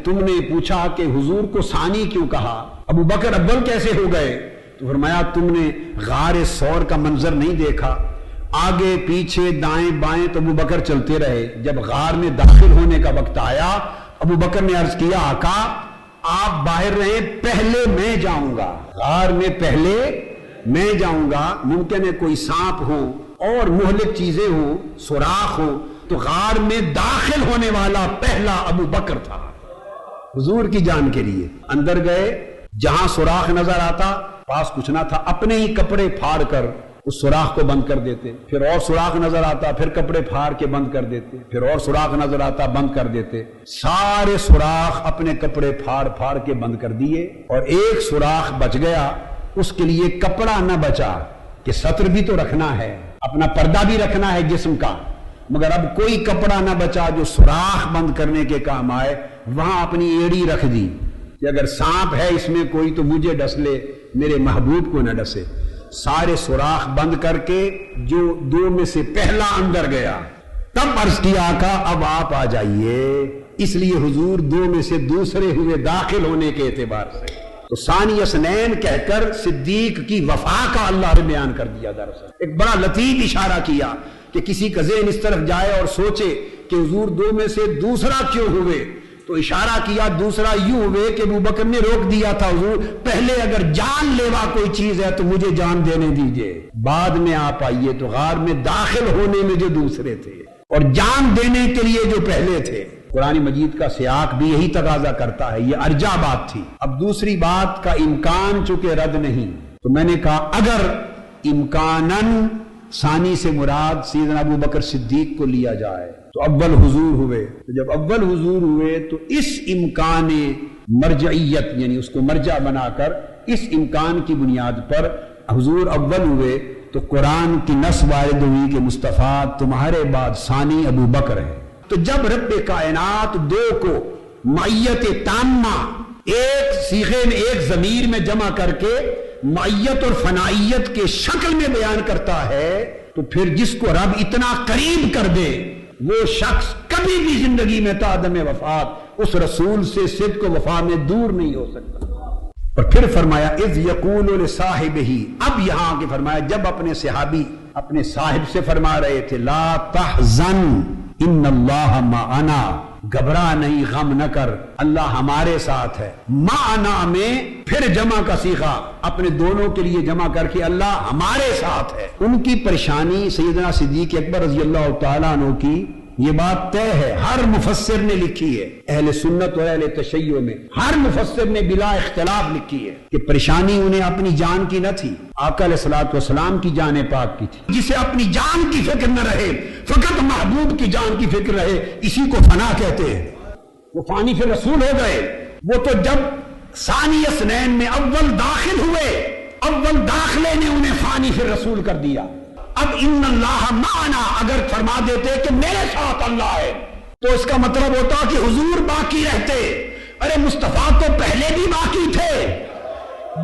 تم نے پوچھا کہ حضور کو ثانی کیوں کہا، ابو بکر اول کیسے ہو گئے؟ تو فرمایا تم نے غار ثور کا منظر نہیں دیکھا، آگے پیچھے دائیں بائیں تو ابو بکر چلتے رہے، جب غار میں داخل ہونے کا وقت آیا ابو بکر نے عرض کیا آقا آپ باہر رہیں، پہلے میں جاؤں گا، غار میں پہلے میں جاؤں گا، ممکن ہے کوئی سانپ ہو اور مہلک چیزیں ہوں، سوراخ ہو، تو غار میں داخل ہونے والا پہلا ابو بکر تھا حضور کی جان کے لیے۔ اندر گئے، جہاں سوراخ نظر آتا، پاس کچھ نہ تھا، اپنے ہی کپڑے پھاڑ کر اس سوراخ کو بند کر دیتے، پھر اور سوراخ نظر آتا، پھر کپڑے پھاڑ کے بند کر دیتے، پھر اور سوراخ نظر آتا، بند کر دیتے، سارے سوراخ اپنے کپڑے پھاڑ پھاڑ کے بند کر دیے، اور ایک سوراخ بچ گیا، اس کے لیے کپڑا نہ بچا کہ ستر بھی تو رکھنا ہے، اپنا پردہ بھی رکھنا ہے جسم کا، مگر اب کوئی کپڑا نہ بچا جو سوراخ بند کرنے کے کام آئے، وہاں اپنی ایڑی رکھ دی کہ اگر سانپ ہے اس میں کوئی تو مجھے ڈس لے، میرے محبوب کو نہ ڈسے۔ سارے سوراخ بند کر کے جو دو میں سے پہلا اندر گیا، تب عرض کیا آقا اب آپ آ جائیے، اس لیے حضور دو میں سے دوسرے ہوئے داخل ہونے کے اعتبار سے۔ تو ثانی اثنین کہہ کر صدیق کی وفا کا اللہ نے بیان کر دیا۔ دراصل ایک بڑا لطیف اشارہ کیا کہ کسی کا ذہن اس طرف جائے اور سوچے کہ حضور دو میں سے دوسرا کیوں ہوئے، تو اشارہ کیا دوسرا یوں ہوئے کہ ابو بکر نے روک دیا تھا، حضور پہلے اگر جان لیوا کوئی چیز ہے تو مجھے جان دینے دیجئے، بعد میں آپ آئیے۔ تو غار میں داخل ہونے میں جو دوسرے تھے اور جان دینے کے لیے جو پہلے تھے، قرآن مجید کا سیاق بھی یہی تقاضا کرتا ہے، یہ ارجا بات تھی۔ اب دوسری بات کا امکان چونکہ رد نہیں، تو میں نے کہا اگر امکاناً ثانی سے مراد سیدنا ابو بکر صدیق کو لیا جائے تو اول حضور ہوئے، تو جب اول حضور ہوئے تو اس امکان مرجعیت یعنی اس کو مرجع بنا کر اس امکان کی بنیاد پر حضور اول ہوئے، تو قرآن کی نص وارد ہوئی کہ مصطفیٰ تمہارے بعد ثانی ابو بکر ہے۔ تو جب رب کائنات دو کو معیت تامہ ایک صیغے میں ایک ضمیر میں جمع کر کے معیت اور فنائیت کے شکل میں بیان کرتا ہے، تو پھر جس کو رب اتنا قریب کر دے وہ شخص کبھی بھی زندگی میں تا عدم وفات اس رسول سے صدق و وفا میں دور نہیں ہو سکتا۔ اور پھر فرمایا اذ یقول لصاحبہ، اب یہاں کے فرمایا جب اپنے صحابی اپنے صاحب سے فرما رہے تھے لا تحزن ان اللہ معنا، گھبرا نہیں، غم نہ کر، اللہ ہمارے ساتھ ہے۔ معنا میں پھر جمع کا صیغہ اپنے دونوں کے لیے جمع کر کے اللہ ہمارے ساتھ ہے۔ ان کی پریشانی سیدنا صدیق اکبر رضی اللہ تعالیٰ عنہ کی یہ بات طے ہے، ہر مفسر نے لکھی ہے، اہل سنت اور اہل تشیع میں ہر مفسر نے بلا اختلاف لکھی ہے کہ پریشانی انہیں اپنی جان کی نہ تھی، آقا علیہ الصلوۃ والسلام کی جان پاک کی تھی۔ جسے اپنی جان کی فکر نہ رہے، فقط محبوب کی جان کی فکر رہے، اسی کو فنا کہتے ہیں۔ وہ فانی پھر رسول ہو گئے، وہ تو جب ثانی اثنین میں اول داخل ہوئے، اول داخلے نے انہیں فانی پھر رسول کر دیا۔ اب ان اللہ معنا اگر فرما دیتے کہ میرے ساتھ اللہ ہے، تو اس کا مطلب ہوتا کہ حضور باقی رہتے۔ ارے مصطفیٰ تو پہلے بھی باقی تھے،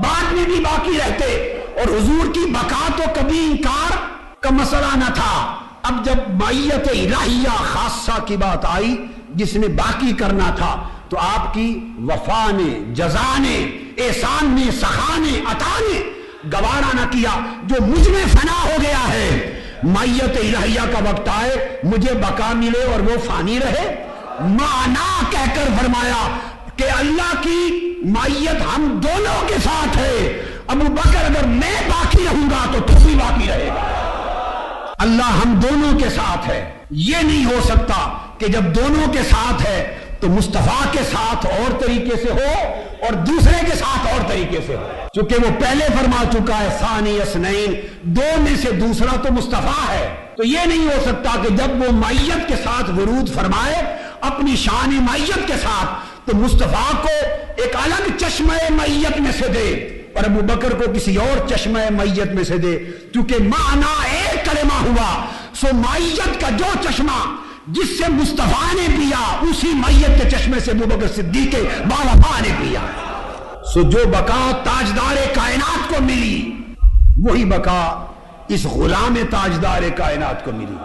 بعد میں بھی باقی رہتے، اور حضور کی بقا تو کبھی انکار کا مسئلہ نہ تھا۔ اب جب معیت الہیہ خاصہ کی بات آئی، جس نے باقی کرنا تھا، تو آپ کی وفا نے، جزا نے، احسان نے، سخا نے، عطا نے گوارا نہ کیا جو مجھ میں فنا ہو گیا ہے، معیت الہیہ کا وقت آئے مجھے بقا ملے اور وہ فانی رہے۔ معنا کہہ کر فرمایا کہ اللہ کی معیت ہم دونوں کے ساتھ ہے، ابو بکر اگر میں باقی رہوں گا تو تو بھی باقی رہے گا، اللہ ہم دونوں کے ساتھ ہے۔ یہ نہیں ہو سکتا کہ جب دونوں کے ساتھ ہے تو مصطفیٰ کے ساتھ اور طریقے سے ہو اور دوسرے کے ساتھ اور طریقے سے ہو، چونکہ وہ پہلے فرما چکا ہے ثانی اثنین، دو میں سے دوسرا تو مصطفیٰ ہے۔ تو یہ نہیں ہو سکتا کہ جب وہ معیت کے ساتھ ورود فرمائے اپنی شان معیت کے ساتھ، تو مصطفیٰ کو ایک الگ چشمہ معیت میں سے دے اور ابو بکر کو کسی اور چشمہ معیت میں سے دے، کیونکہ معنی ایک کلمہ ہوا، سو معیت کا جو چشمہ جس سے مصطفیٰ نے پیا اسی معیت کے چشمے سے ابو بکر صدیق باوفا نے پیا۔ سو جو بقا تاجدار کائنات کو ملی وہی بقا اس غلام تاجدار کائنات کو ملی۔